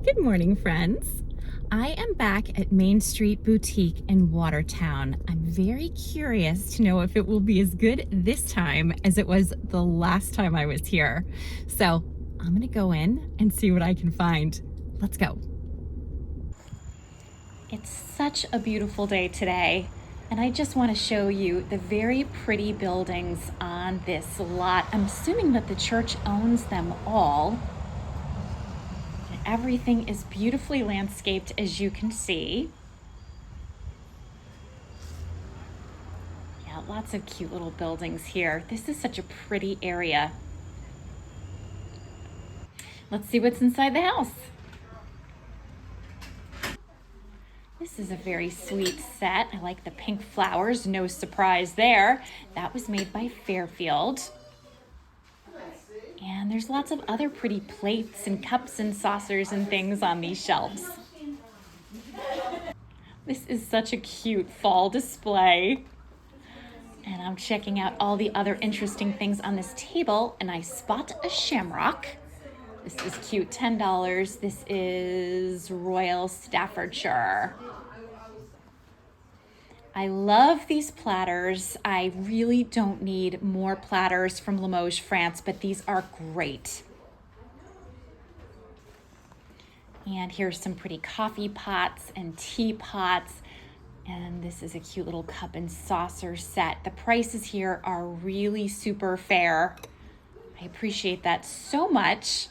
Good morning, friends. I am back at Main Street Boutique in Watertown. I'm very curious to know if it will be as good this time as it was the last time I was here. So I'm gonna go in and see what I can find. Let's go. It's such a beautiful day today, and I just want to show you the very pretty buildings on this lot. I'm assuming that the church owns them all. Everything is beautifully landscaped, as you can see. Yeah, lots of cute little buildings here. This is such a pretty area. Let's see what's inside the house. This is a very sweet set. I like the pink flowers, no surprise there. That was made by Fairfield. And there's lots of other pretty plates and cups and saucers and things on these shelves. This is such a cute fall display. And I'm checking out all the other interesting things on this table, and I spot a shamrock. This is cute, $10. This is Royal Staffordshire. I love these platters. I really don't need more platters from Limoges, France, but these are great. And here's some pretty coffee pots and teapots. And this is a cute little cup and saucer set. The prices here are really super fair. I appreciate that so much.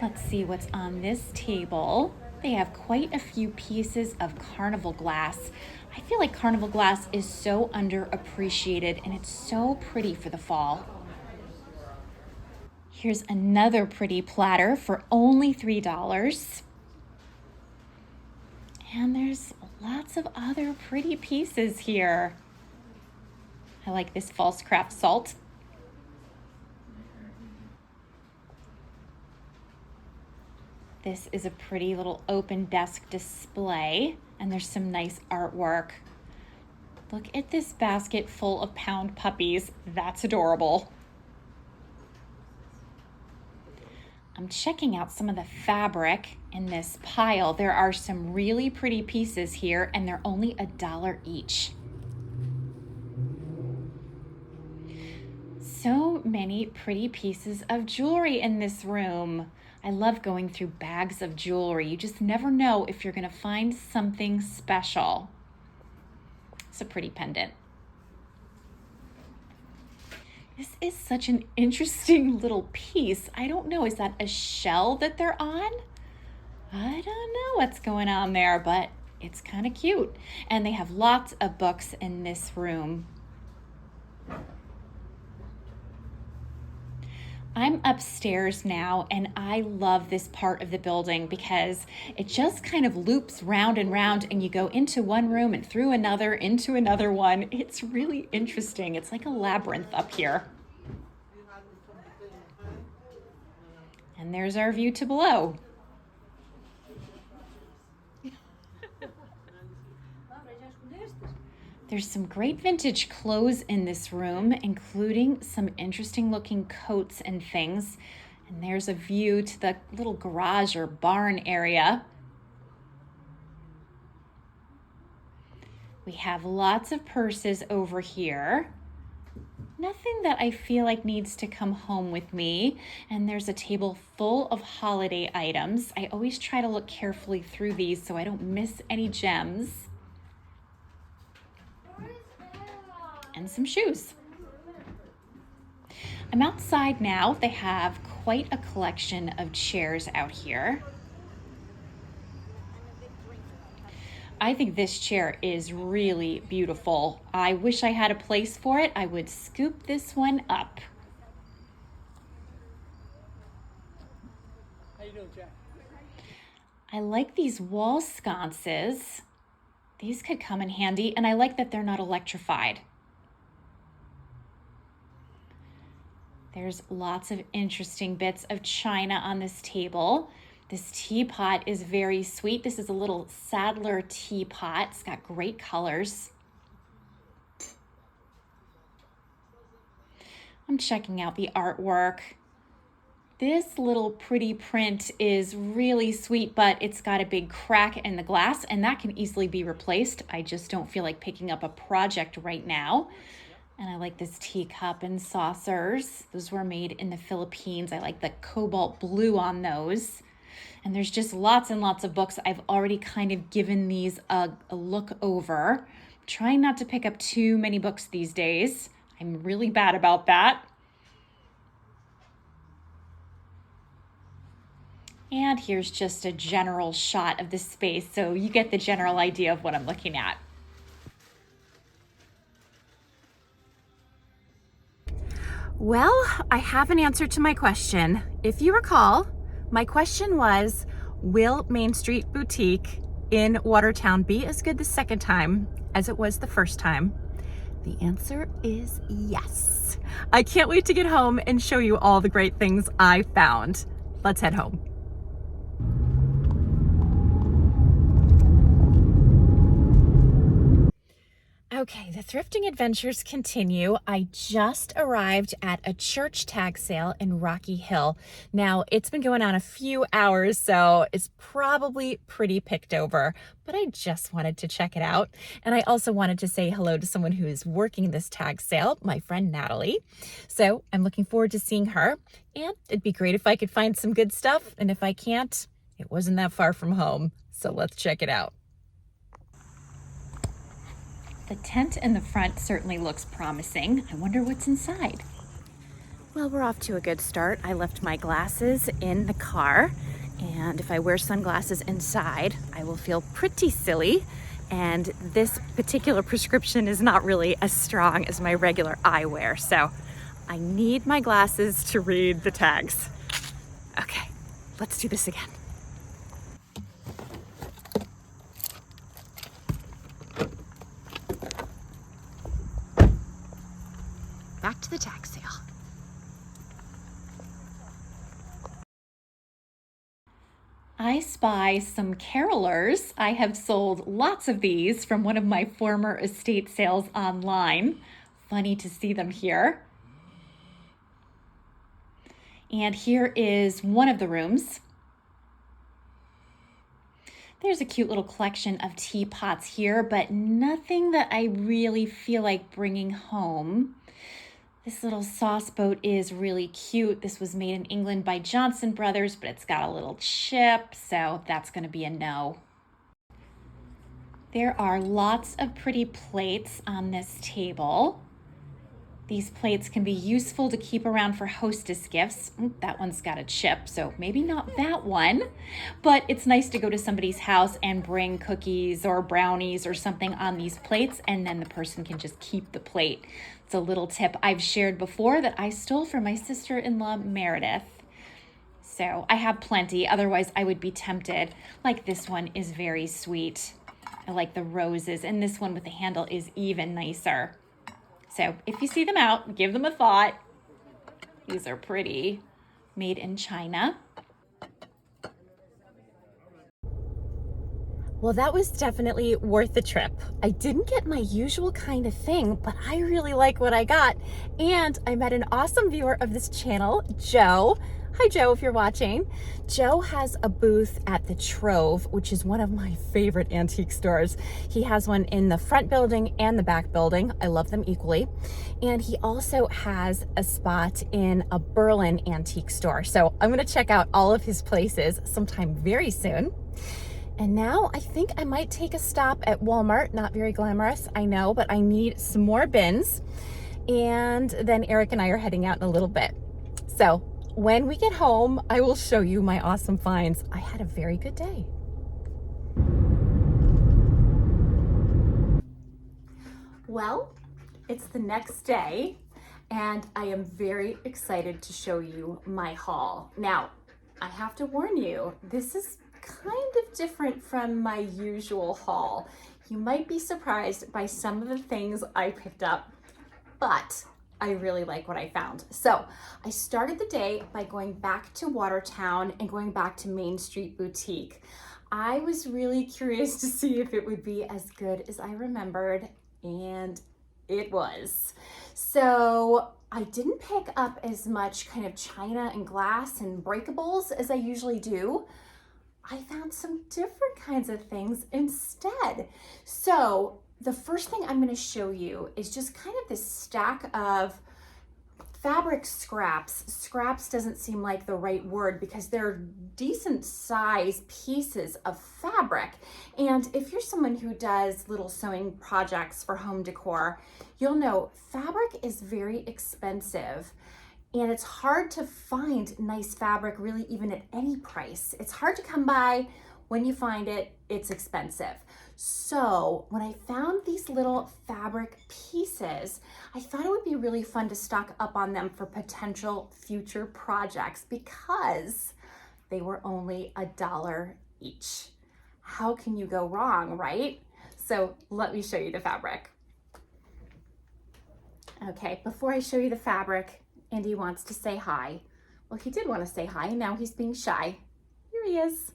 Let's see what's on this table. They have quite a few pieces of carnival glass. I feel like carnival glass is so underappreciated, and it's so pretty for the fall. Here's another pretty platter for only $3. And there's lots of other pretty pieces here. I like this false craft salt. This is a pretty little open desk display, and there's some nice artwork. Look at this basket full of pound puppies. That's adorable. I'm checking out some of the fabric in this pile. There are some really pretty pieces here, and they're only $1 each. So many pretty pieces of jewelry in this room. I love going through bags of jewelry. You just never know if you're gonna find something special. It's a pretty pendant. This is such an interesting little piece. I don't know, is that a shell that they're on? I don't know what's going on there, but it's kind of cute. And they have lots of books in this room. I'm upstairs now, and I love this part of the building because it just kind of loops round and round, and you go into one room and through another, into another one. It's really interesting. It's like a labyrinth up here. And there's our view to below. There's some great vintage clothes in this room, including some interesting looking coats and things. And there's a view to the little garage or barn area. We have lots of purses over here. Nothing that I feel like needs to come home with me. And there's a table full of holiday items. I always try to look carefully through these so I don't miss any gems. And some shoes. I'm outside now. They have quite a collection of chairs out here. I think this chair is really beautiful. I wish I had a place for it. I would scoop this one up. How you doing, Jack? I like these wall sconces. These could come in handy, and I like that they're not electrified. There's lots of interesting bits of china on this table. This teapot is very sweet. This is a little Sadler teapot. It's got great colors. I'm checking out the artwork. This little pretty print is really sweet, but it's got a big crack in the glass, and that can easily be replaced. I just don't feel like picking up a project right now. And I like this teacup and saucers. Those were made in the Philippines. I like the cobalt blue on those. And there's just lots and lots of books. I've already kind of given these a look over. I'm trying not to pick up too many books these days. I'm really bad about that. And here's just a general shot of the space, so you get the general idea of what I'm looking at. Well, I have an answer to my question. If you recall, my question was, will Main Street Boutique in Watertown be as good the second time as it was the first time? The answer is yes. I can't wait to get home and show you all the great things I found. Let's head home. Okay, the thrifting adventures continue. I just arrived at a church tag sale in Rocky Hill. Now, it's been going on a few hours, so it's probably pretty picked over, but I just wanted to check it out. And I also wanted to say hello to someone who is working this tag sale, my friend Natalie. So I'm looking forward to seeing her, and it'd be great if I could find some good stuff. And if I can't, it wasn't that far from home. So let's check it out. The tent in the front certainly looks promising. I wonder what's inside. Well, we're off to a good start. I left my glasses in the car, and if I wear sunglasses inside, I will feel pretty silly. And this particular prescription is not really as strong as my regular eyewear, so I need my glasses to read the tags. Okay, let's do this again. Back to the tag sale. I spy some carolers. I have sold lots of these from one of my former estate sales online. Funny to see them here. And here is one of the rooms. There's a cute little collection of teapots here, but nothing that I really feel like bringing home. This little sauce boat is really cute. This was made in England by Johnson Brothers, but it's got a little chip, so that's going to be a no. There are lots of pretty plates on this table. These plates can be useful to keep around for hostess gifts. That one's got a chip, so maybe not that one. But it's nice to go to somebody's house and bring cookies or brownies or something on these plates, and then the person can just keep the plate. It's a little tip I've shared before that I stole from my sister-in-law, Meredith. So I have plenty, otherwise I would be tempted. Like this one is very sweet. I like the roses, and this one with the handle is even nicer. So if you see them out, give them a thought. These are pretty, made in China. Well, that was definitely worth the trip. I didn't get my usual kind of thing, but I really like what I got. And I met an awesome viewer of this channel, Joe. Hi, Joe, if you're watching. Joe has a booth at the Trove, which is one of my favorite antique stores. He has one in the front building and the back building. I love them equally. And he also has a spot in a Berlin antique store. So I'm gonna check out all of his places sometime very soon. And now I think I might take a stop at Walmart. Not very glamorous, I know, but I need some more bins. And then Eric and I are heading out in a little bit. So when we get home, I will show you my awesome finds. I had a very good day. Well, it's the next day, and I am very excited to show you my haul. Now, I have to warn you, this is kind of different from my usual haul. You might be surprised by some of the things I picked up, but I really like what I found. So I started the day by going back to Watertown and going back to Main Street Boutique. I was really curious to see if it would be as good as I remembered, and it was. So I didn't pick up as much kind of china and glass and breakables as I usually do. I found some different kinds of things instead. So the first thing I'm going to show you is just kind of this stack of fabric scraps. Scraps doesn't seem like the right word because they're decent size pieces of fabric. And if you're someone who does little sewing projects for home decor, you'll know fabric is very expensive. And it's hard to find nice fabric really even at any price. It's hard to come by. When you find it, it's expensive. So when I found these little fabric pieces, I thought it would be really fun to stock up on them for potential future projects because they were only $1 each. How can you go wrong, right? So let me show you the fabric. Okay, before I show you the fabric, Andy wants to say hi. Well, he did want to say hi, and now he's being shy. Here he is.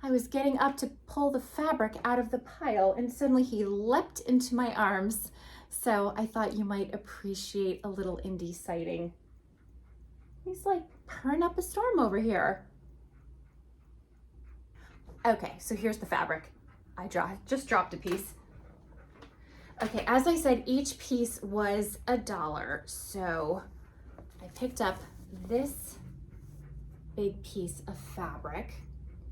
I was getting up to pull the fabric out of the pile, and suddenly he leapt into my arms. So I thought you might appreciate a little Indy sighting. He's like purring up a storm over here. Okay, so here's the fabric. I just dropped a piece. Okay, as I said, each piece was $1. So I picked up this big piece of fabric.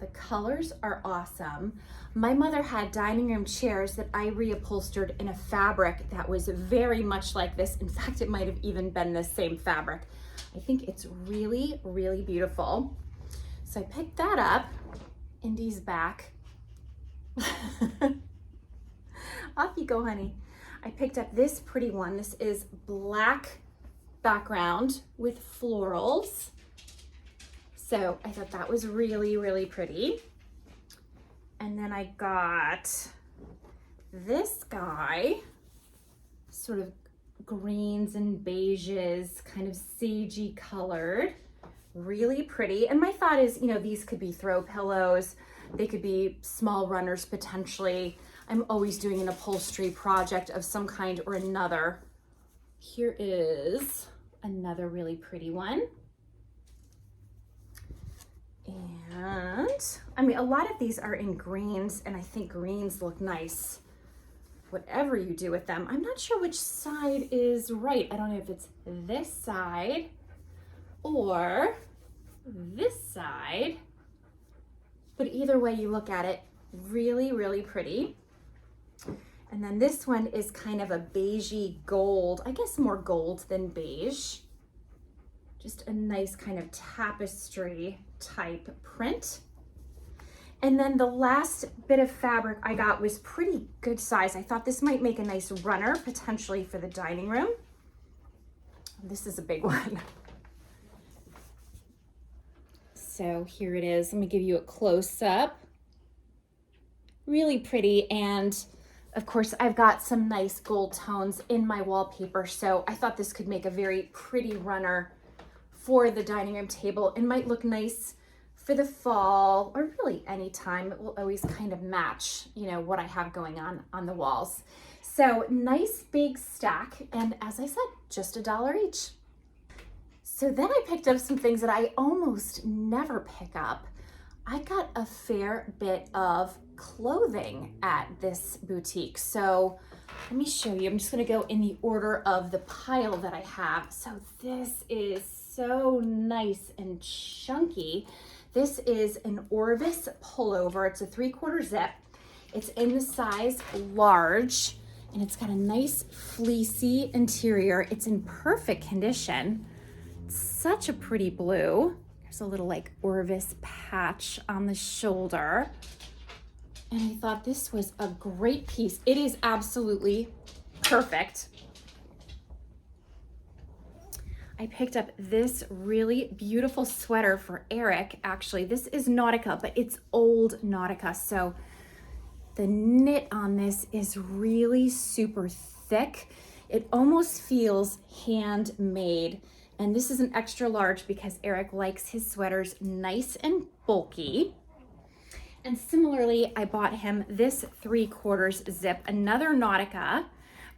The colors are awesome. My mother had dining room chairs that I reupholstered in a fabric that was very much like this. In fact, it might have even been the same fabric. I think it's really, really beautiful. So I picked that up. Indy's back. Off you go, honey. I picked up this pretty one. This is black background with florals. So I thought that was really, really pretty. And then I got this guy, sort of greens and beiges, kind of sagey colored, really pretty. And my thought is, you know, these could be throw pillows. They could be small runners potentially. I'm always doing an upholstery project of some kind or another. Here is another really pretty one. And I mean, a lot of these are in greens, and I think greens look nice, whatever you do with them. I'm not sure which side is right. I don't know if it's this side or this side, but either way you look at it, really, really pretty. And then this one is kind of a beigey gold, I guess more gold than beige. Just a nice kind of tapestry type print. And then the last bit of fabric I got was pretty good size. I thought this might make a nice runner potentially for the dining room. This is a big one. So here it is. Let me give you a close up. Really pretty, and of course I've got some nice gold tones in my wallpaper, so I thought this could make a very pretty runner for the dining room table and might look nice for the fall or really any time. It will always kind of match, you know, what I have going on the walls. So nice big stack, and as I said, just $1 each. So then I picked up some things that I almost never pick up. I got a fair bit of clothing at this boutique. So let me show you. I'm just going to go in the order of the pile that I have. So this is so nice and chunky. This is an Orvis pullover. It's a 3/4 zip. It's in the size large, and it's got a nice fleecy interior. It's in perfect condition. It's such a pretty blue. There's a little like Orvis patch on the shoulder. And I thought this was a great piece. It is absolutely perfect. I picked up this really beautiful sweater for Eric. Actually, this is Nautica, but it's old Nautica. So the knit on this is really super thick. It almost feels handmade. And this is an extra large because Eric likes his sweaters nice and bulky. And similarly, I bought him this 3/4 zip, another Nautica,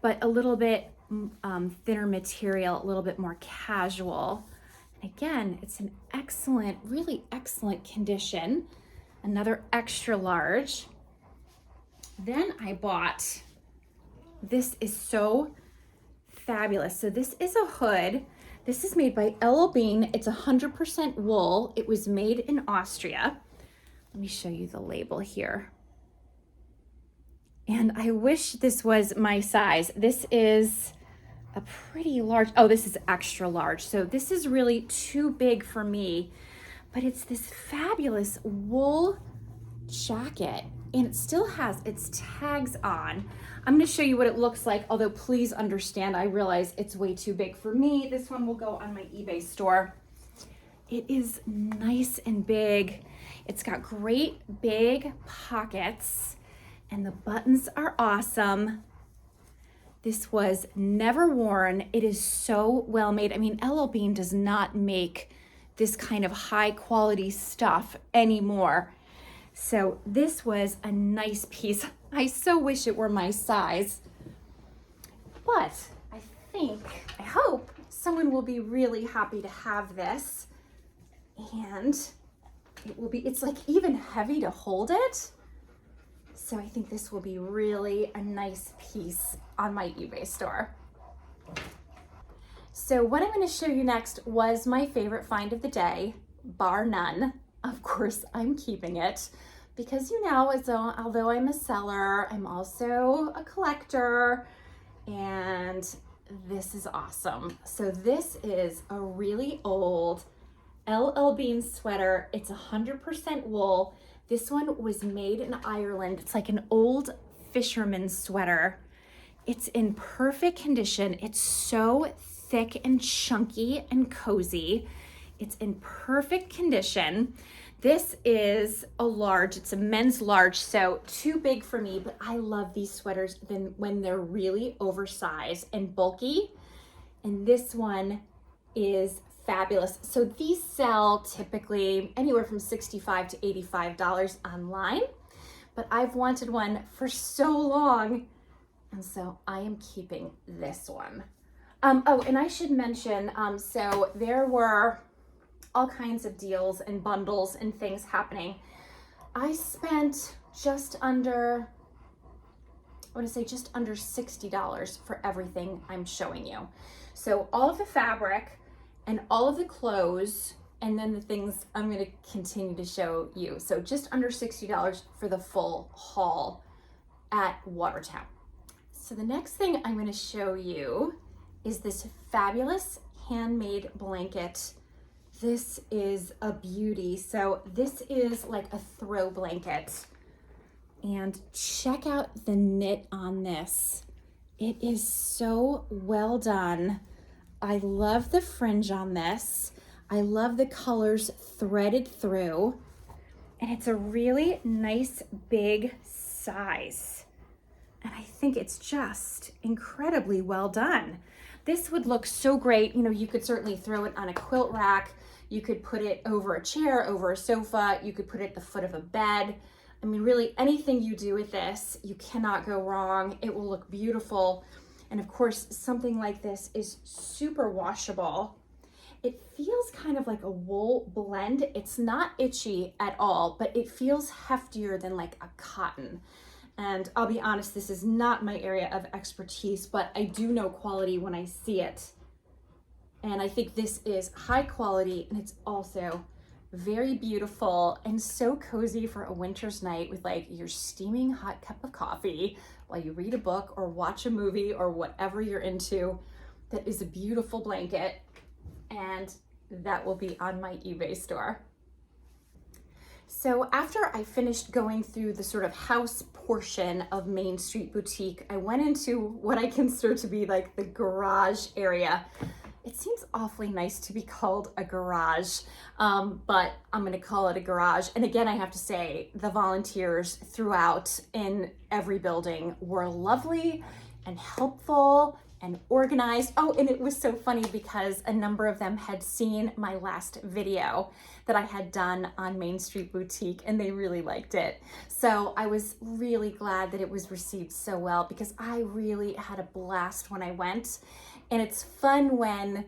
but a little bit thinner material, a little bit more casual. And again, it's an excellent, really excellent condition. Another extra large. Then I bought, this is so fabulous. So this is a hood. This is made by LL Bean. It's 100% wool. It was made in Austria. Let me show you the label here. And I wish this was my size. This is a pretty large, oh, this is extra large. So this is really too big for me, but it's this fabulous wool jacket and it still has its tags on. I'm gonna show you what it looks like, although please understand, I realize it's way too big for me. This one will go on my eBay store. It is nice and big. It's got great big pockets and the buttons are awesome. This was never worn. It is so well made. I mean, LL Bean does not make this kind of high quality stuff anymore. So this was a nice piece. I so wish it were my size, but I hope someone will be really happy to have this. And it will be, it's like even heavy to hold it. So I think this will be really a nice piece on my eBay store. So what I'm going to show you next was my favorite find of the day, bar none. Of course, I'm keeping it because, you know, although I'm a seller, I'm also a collector, and this is awesome. So this is a really old LL Bean sweater. It's 100% wool. This one was made in Ireland. It's like an old fisherman's sweater. It's in perfect condition. It's so thick and chunky and cozy. It's in perfect condition. This is a large, it's a men's large, so too big for me, but I love these sweaters when they're really oversized and bulky. And this one is fabulous. So these sell typically anywhere from $65 to $85 online, but I've wanted one for so long, and so I am keeping this one. Oh, and I should mention, so there were all kinds of deals and bundles and things happening. I spent just under $60 for everything I'm showing you. So all of the fabric and all of the clothes, and then the things I'm going to continue to show you. So just under $60 for the full haul at Watertown. So the next thing I'm going to show you is this fabulous handmade blanket. This is a beauty. So this is like a throw blanket. And check out the knit on this. It is so well done. I love the fringe on this. I love the colors threaded through. And it's a really nice big size. And I think it's just incredibly well done. This would look so great. You know, you could certainly throw it on a quilt rack. You could put it over a chair, over a sofa. You could put it at the foot of a bed. I mean, really anything you do with this, you cannot go wrong. It will look beautiful. And of course, something like this is super washable. It feels kind of like a wool blend. It's not itchy at all, but it feels heftier than like a cotton. And I'll be honest, this is not my area of expertise, but I do know quality when I see it. And I think this is high quality, and it's also very beautiful and so cozy for a winter's night with like your steaming hot cup of coffee while you read a book or watch a movie or whatever you're into. That is a beautiful blanket, and that will be on my eBay store. So after I finished going through the sort of house portion of Main Street Boutique, I went into what I consider to be like the garage area. It seems awfully nice to be called a garage, but I'm gonna call it a garage. And again, I have to say, the volunteers throughout in every building were lovely and helpful and organized. Oh, and it was so funny because a number of them had seen my last video that I had done on Main Street Boutique, and they really liked it. So I was really glad that it was received so well, because I really had a blast when I went. And it's fun when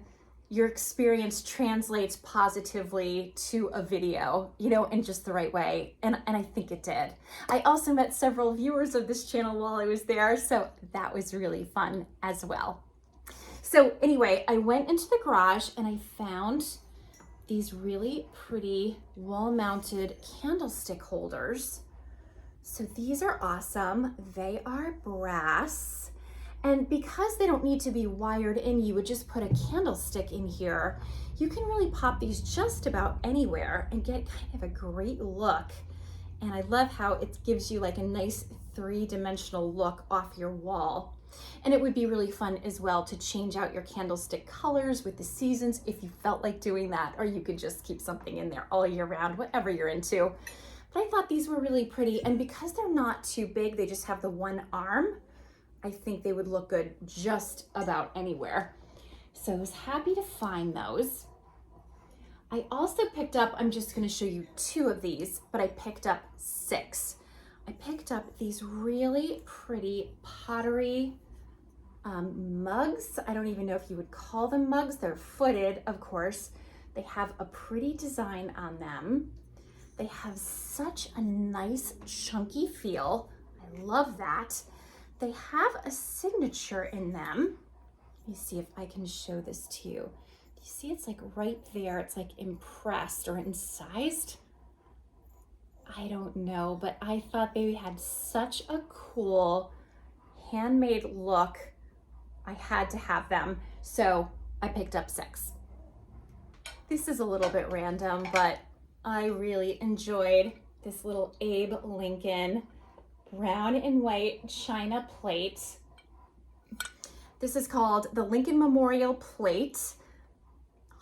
your experience translates positively to a video, you know, in just the right way. And I think it did. I also met several viewers of this channel while I was there, so that was really fun as well. So anyway, I went into the garage and I found these really pretty wall-mounted candlestick holders. So these are awesome. They are brass. And because they don't need to be wired in, you would just put a candlestick in here. You can really pop these just about anywhere and get kind of a great look. And I love how it gives you like a nice three-dimensional look off your wall. And it would be really fun as well to change out your candlestick colors with the seasons if you felt like doing that, or you could just keep something in there all year round, whatever you're into. But I thought these were really pretty, and because they're not too big, they just have the one arm, I think they would look good just about anywhere. So I was happy to find those. I also picked up, I'm just gonna show you 2 of these, but I picked up 6. I picked up these really pretty pottery mugs. I don't even know if you would call them mugs. They're footed, of course. They have a pretty design on them. They have such a nice chunky feel. I love that. They have a signature in them. Let me see if I can show this to you. You see it's like right there. It's like impressed or incised. I don't know, but I thought they had such a cool handmade look. I had to have them, so I picked up 6. This is a little bit random, but I really enjoyed this little Abe Lincoln brown and white china plate. This is called the Lincoln Memorial Plate,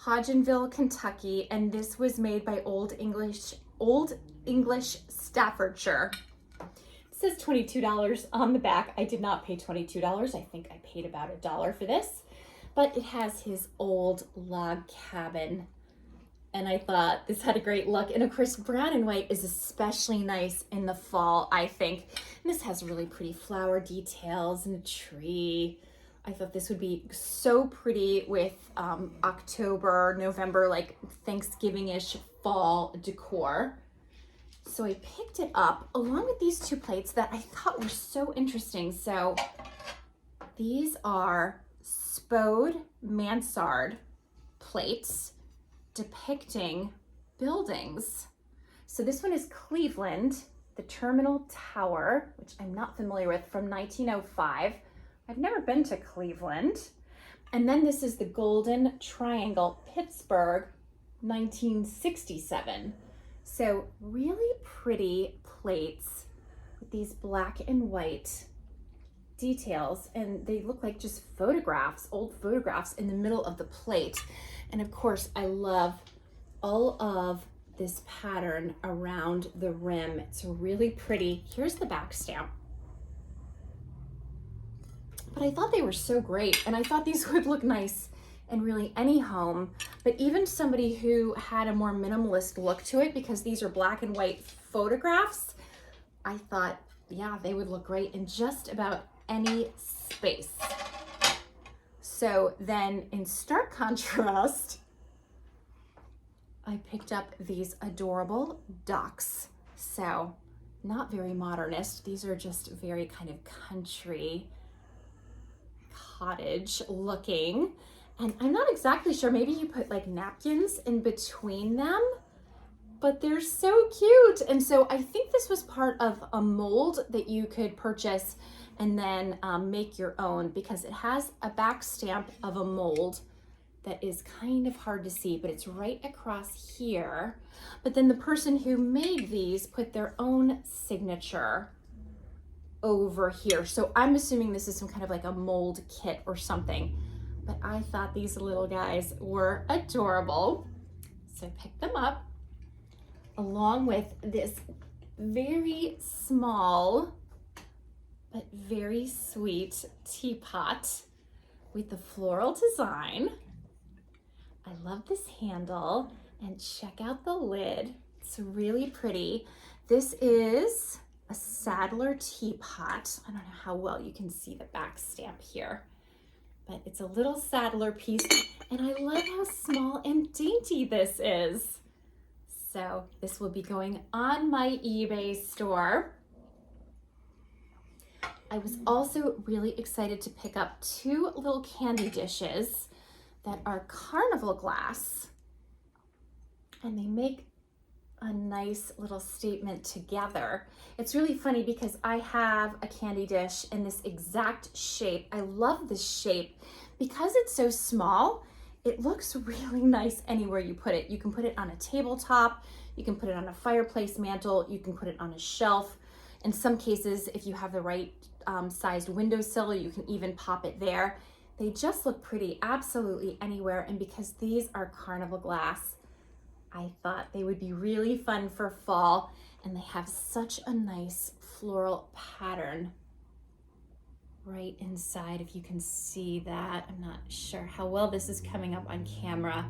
Hodgenville, Kentucky, and this was made by Old English Staffordshire. It says $22 on the back. I did not pay $22. I think I paid about $1 for this, but it has his old log cabin. And I thought this had a great look. And of course, brown and white is especially nice in the fall, I think. And this has really pretty flower details and a tree. I thought this would be so pretty with October, November, like Thanksgiving-ish fall decor. So I picked it up along with these 2 plates that I thought were so interesting. So these are Spode mansard plates depicting buildings. So this one is Cleveland, the Terminal Tower, which I'm not familiar with, from 1905. I've never been to Cleveland. And then this is the Golden Triangle, Pittsburgh, 1967. So really pretty plates with these black and white details, and they look like just photographs, old photographs in the middle of the plate. And of course, I love all of this pattern around the rim. It's really pretty. Here's the back stamp. But I thought they were so great, and I thought these would look nice in really any home, but even somebody who had a more minimalist look to it, because these are black and white photographs, I thought, yeah, they would look great in just about any space. So then in stark contrast, I picked up these adorable ducks. So not very modernist. These are just very kind of country cottage looking. And I'm not exactly sure, maybe you put like napkins in between them, but they're so cute. And so I think this was part of a mold that you could purchase and then make your own, because it has a back stamp of a mold that is kind of hard to see, but it's right across here. But then the person who made these put their own signature over here. So I'm assuming this is some kind of like a mold kit or something. But I thought these little guys were adorable. So I picked them up along with this very small but very sweet teapot. with the floral design. I love this handle, and check out the lid. It's really pretty. This is a Saddler teapot. I don't know how well you can see the back stamp here, but it's a little Saddler piece, and I love how small and dainty this is. So this will be going on my eBay store. I was also really excited to pick up 2 little candy dishes that are carnival glass, and they make a nice little statement together. It's really funny because I have a candy dish in this exact shape. I love this shape because it's so small. It looks really nice anywhere you put it. You can put it on a tabletop, you can put it on a fireplace mantle, you can put it on a shelf. In some cases, if you have the right sized windowsill, you can even pop it there. They just look pretty absolutely anywhere, and because these are carnival glass, I thought they would be really fun for fall, and they have such a nice floral pattern right inside, if you can see that. I'm not sure how well this is coming up on camera,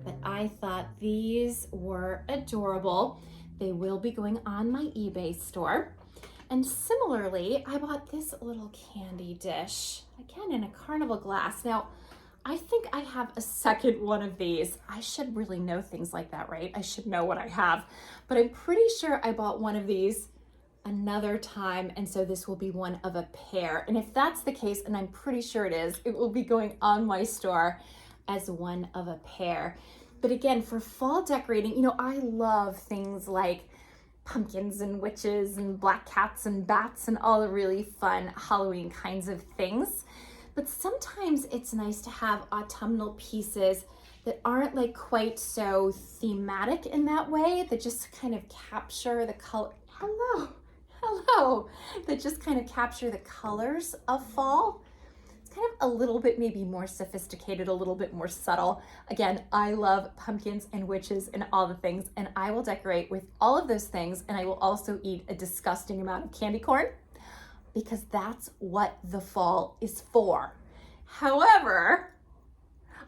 but I thought these were adorable. They will be going on my eBay store. And similarly, I bought this little candy dish, again in a carnival glass. Now, I think I have a second one of these. I should really know things like that, right? I should know what I have, but I'm pretty sure I bought one of these another time, and so this will be one of a pair. And if that's the case, and I'm pretty sure it is, it will be going on my store as one of a pair. But again, for fall decorating, you know, I love things like pumpkins and witches and black cats and bats and all the really fun Halloween kinds of things. But sometimes it's nice to have autumnal pieces that aren't like quite so thematic in that way, that just kind of capture the color. Hello, that just kind of capture the colors of fall. It's kind of a little bit maybe more sophisticated, a little bit more subtle. Again, I love pumpkins and witches and all the things, and I will decorate with all of those things, and I will also eat a disgusting amount of candy corn because that's what the fall is for. However,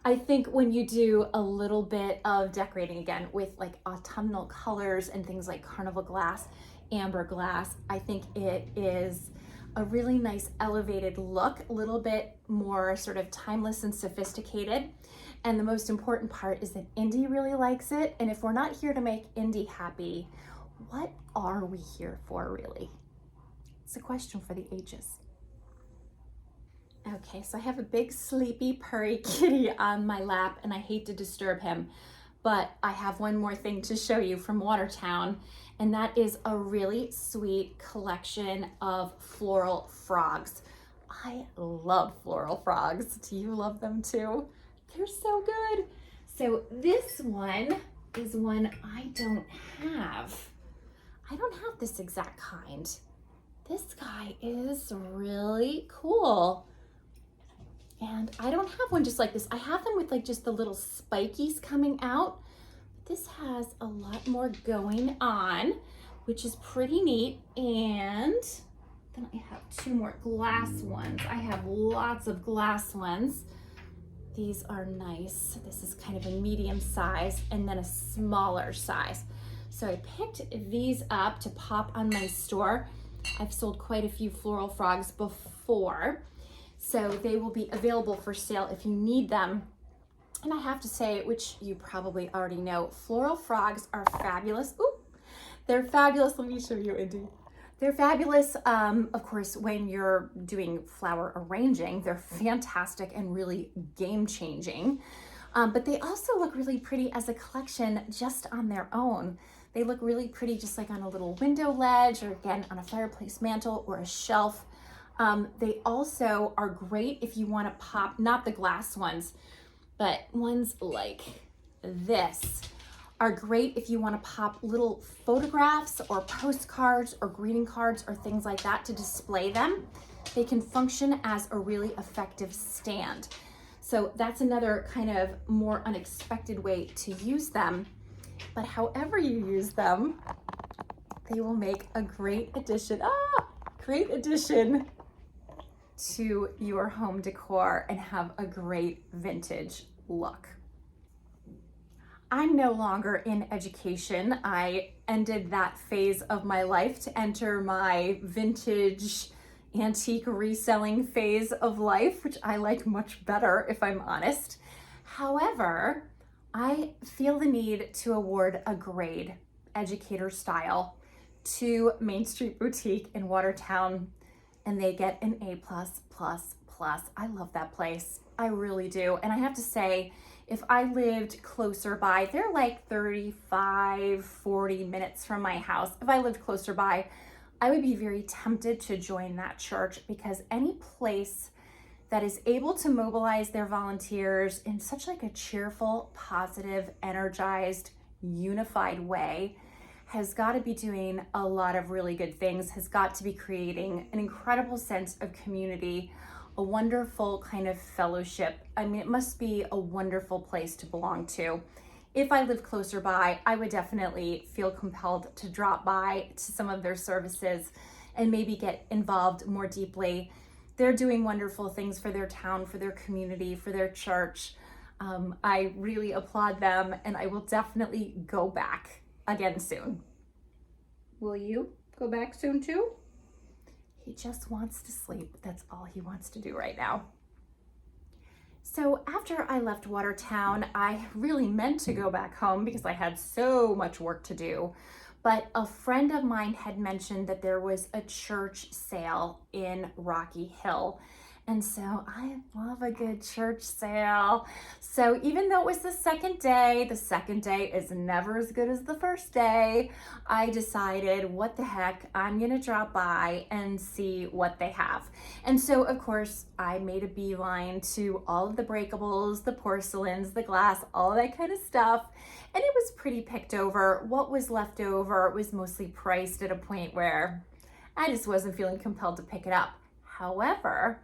I think when you do a little bit of decorating again with like autumnal colors and things like carnival glass, amber glass, I think it is a really nice elevated look, a little bit more sort of timeless and sophisticated. And the most important part is that Indy really likes it. And if we're not here to make Indy happy, what are we here for really? It's a question for the ages. Okay, so I have a big sleepy purry kitty on my lap, and I hate to disturb him, but I have one more thing to show you from Watertown, and that is a really sweet collection of floral frogs. I love floral frogs. Do you love them too? They're so good. So this one is one I don't have. I don't have this exact kind. This guy is really cool. And I don't have one just like this. I have them with like just the little spikies coming out. This has a lot more going on, which is pretty neat. And then I have 2 more glass ones. I have lots of glass ones. These are nice. This is kind of a medium size and then a smaller size. So I picked these up to pop on my store. I've sold quite a few floral frogs before, so they will be available for sale if you need them. And I have to say, which you probably already know, floral frogs are fabulous. Ooh, they're fabulous. Let me show you, Indy. They're fabulous, of course, when you're doing flower arranging. They're fantastic and really game-changing. But they also look really pretty as a collection just on their own. They look really pretty just like on a little window ledge, or again, on a fireplace mantle or a shelf. They also are great if you want to pop, not the glass ones, but ones like this are great if you want to pop little photographs or postcards or greeting cards or things like that to display them. They can function as a really effective stand. So that's another kind of more unexpected way to use them. But however you use them, they will make a great addition. Great addition to your home decor and have a great vintage look. I'm no longer in education. I ended that phase of my life to enter my vintage antique reselling phase of life, which I like much better, if I'm honest. However, I feel the need to award a grade, educator style, to Main Street Boutique in Watertown, and they get an A++++. I love that place. I really do. And I have to say, if I lived closer by, they're like 35, 40 minutes from my house. If I lived closer by, I would be very tempted to join that church, because any place that is able to mobilize their volunteers in such like a cheerful, positive, energized, unified way has got to be doing a lot of really good things, has got to be creating an incredible sense of community, a wonderful kind of fellowship. I mean, it must be a wonderful place to belong to. If I lived closer by, I would definitely feel compelled to drop by to some of their services and maybe get involved more deeply. They're doing wonderful things for their town, for their community, for their church. I really applaud them, and I will definitely go back again soon. Will you go back soon too? He just wants to sleep. That's all he wants to do right now. So after I left Watertown, I really meant to go back home because I had so much work to do. But a friend of mine had mentioned that there was a church sale in Rocky Hill. And so I love a good church sale. So even though it was the second day is never as good as the first day, I decided, what the heck, I'm gonna drop by and see what they have. And so of course I made a beeline to all of the breakables, the porcelains, the glass, all that kind of stuff. And it was pretty picked over. What was left over was mostly priced at a point where I just wasn't feeling compelled to pick it up. However,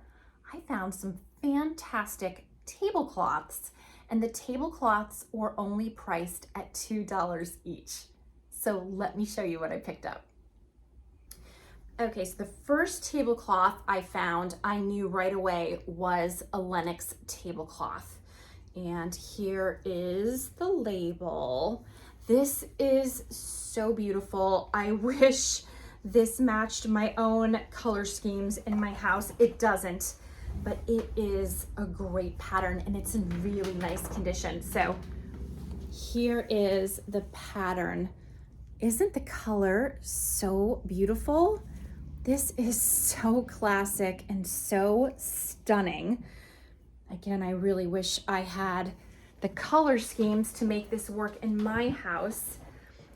I found some fantastic tablecloths, and the tablecloths were only priced at $2 each. So let me show you what I picked up. Okay, so the first tablecloth I found, I knew right away was a Lenox tablecloth. And here is the label. This is so beautiful. I wish this matched my own color schemes in my house. It doesn't, but it is a great pattern and it's in really nice condition. So here is the pattern. Isn't the color so beautiful? This is so classic and so stunning. Again, I really wish I had the color schemes to make this work in my house.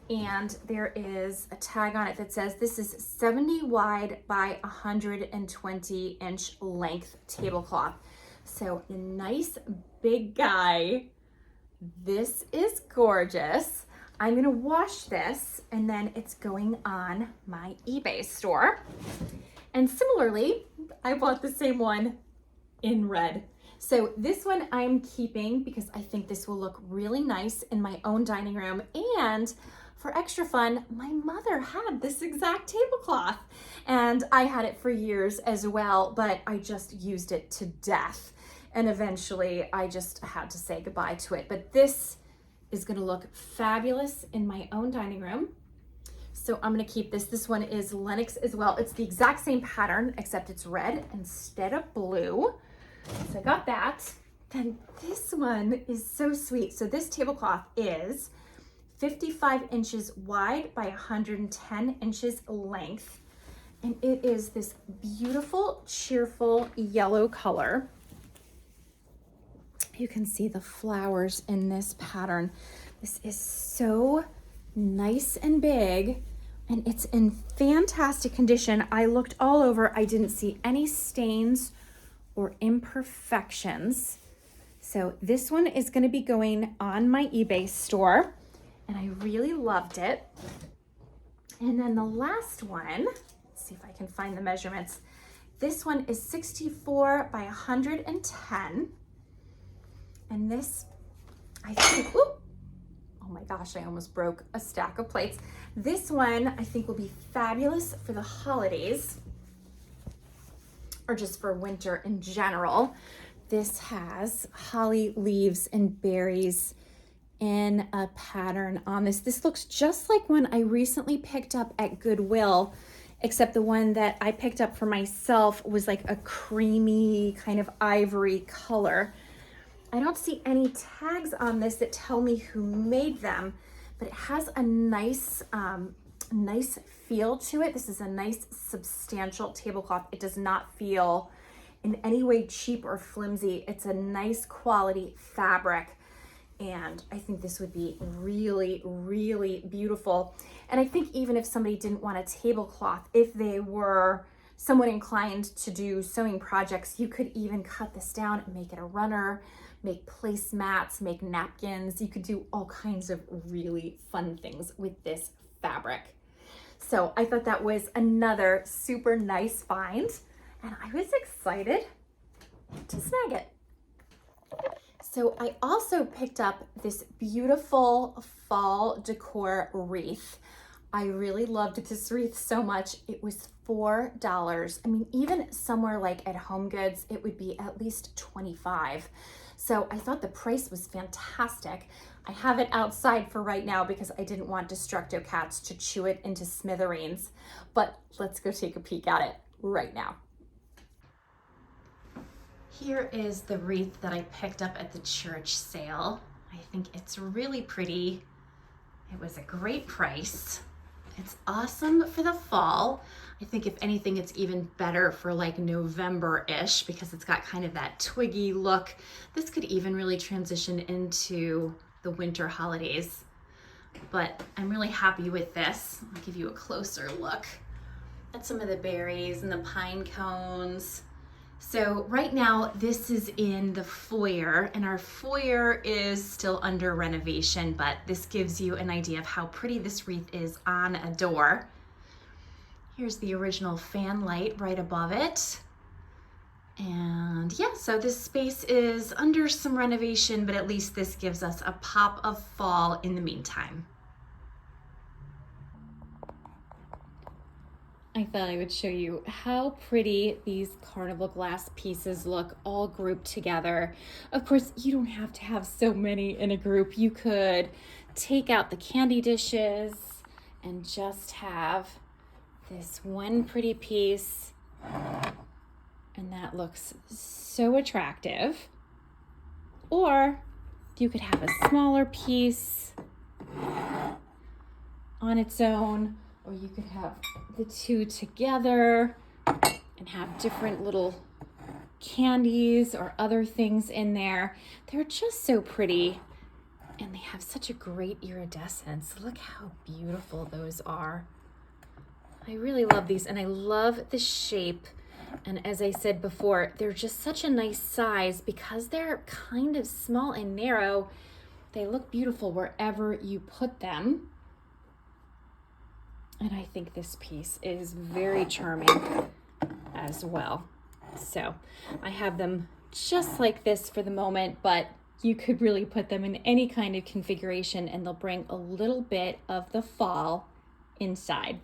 And there is a tag on it that says this is 70 wide by 120 inch length tablecloth. So a nice big guy. This is gorgeous. I'm gonna wash this and then it's going on my eBay store. And similarly, I bought the same one in red. So this one I'm keeping because I think this will look really nice in my own dining room. And for extra fun, my mother had this exact tablecloth and I had it for years as well, but I just used it to death. And eventually I just had to say goodbye to it. But this is gonna look fabulous in my own dining room. So I'm gonna keep this. This one is Lenox as well. It's the exact same pattern, except it's red instead of blue. So I got that. Then this one is so sweet. So this tablecloth is 55 inches wide by 110 inches length. And it is this beautiful, cheerful yellow color. You can see the flowers in this pattern. This is so nice and big, and it's in fantastic condition. I looked all over. I didn't see any stains or imperfections. So this one is going to be going on my eBay store, and I really loved it. And then the last one, let's see if I can find the measurements. This one is 64 by 110. And this, I think, oh my gosh, I almost broke a stack of plates. This one I think will be fabulous for the holidays. or just for winter in general. This has holly leaves and berries in a pattern on this. This looks just like one I recently picked up at Goodwill, except the one that I picked up for myself was like a creamy kind of ivory color. I don't see any tags on this that tell me who made them, but it has a nice, nice feel to it. This is a nice substantial tablecloth. It does not feel in any way cheap or flimsy. It's a nice quality fabric. And I think this would be really, really beautiful. And I think even if somebody didn't want a tablecloth, if they were somewhat inclined to do sewing projects, you could even cut this down and make it a runner, make placemats, make napkins. You could do all kinds of really fun things with this fabric. So I thought that was another super nice find, and I was excited to snag it. So I also picked up this beautiful fall decor wreath. I really loved this wreath so much. It was $4. I mean, even somewhere like at Home Goods, it would be at least $25. So I thought the price was fantastic. I have it outside for right now because I didn't want Destructo cats to chew it into smithereens. But let's go take a peek at it right now. Here is the wreath that I picked up at the church sale. I think it's really pretty. It was a great price. It's awesome for the fall. I think if anything, it's even better for like November-ish because it's got kind of that twiggy look. This could even really transition into the winter holidays. But I'm really happy with this. I'll give you a closer look at some of the berries and the pine cones. So right now this is in the foyer, and our foyer is still under renovation, but this gives you an idea of how pretty this wreath is on a door. Here's the original fan light right above it. And yeah, so this space is under some renovation, but at least this gives us a pop of fall in the meantime. I thought I would show you how pretty these carnival glass pieces look all grouped together. Of course, you don't have to have so many in a group. You could take out the candy dishes and just have this one pretty piece, and that looks so attractive. Or you could have a smaller piece on its own, or you could have the two together and have different little candies or other things in there. They're just so pretty, and they have such a great iridescence. Look how beautiful those are. I really love these, and I love the shape. And as I said before, they're just such a nice size because they're kind of small and narrow. They look beautiful wherever you put them. And I think this piece is very charming as well. So I have them just like this for the moment, but you could really put them in any kind of configuration and they'll bring a little bit of the fall inside.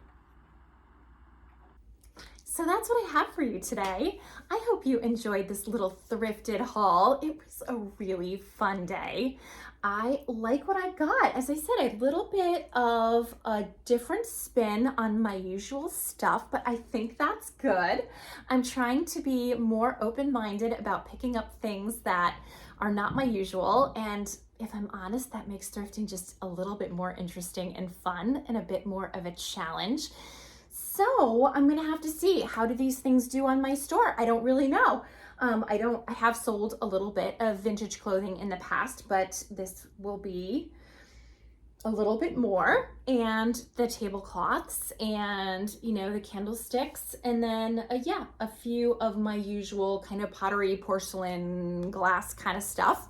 So that's what I have for you today. I hope you enjoyed this little thrifted haul. It was a really fun day. I like what I got. As I said, a little bit of a different spin on my usual stuff, but I think that's good. I'm trying to be more open-minded about picking up things that are not my usual, and if I'm honest, that makes thrifting just a little bit more interesting and fun and a bit more of a challenge. So I'm gonna have to see, how do these things do on my store? I don't really know. I have sold a little bit of vintage clothing in the past, but this will be a little bit more, and the tablecloths and, you know, the candlesticks, and then yeah, a few of my usual kind of pottery, porcelain, glass kind of stuff.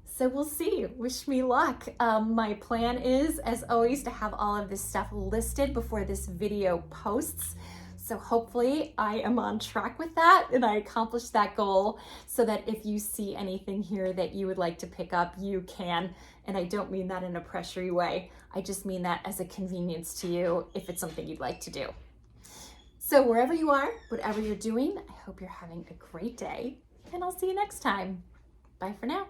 So we'll see. Wish me luck. My plan is, as always, to have all of this stuff listed before this video posts. So hopefully I am on track with that and I accomplished that goal, so that if you see anything here that you would like to pick up, you can. And I don't mean that in a pressury way. I just mean that as a convenience to you if it's something you'd like to do. So wherever you are, whatever you're doing, I hope you're having a great day, and I'll see you next time. Bye for now.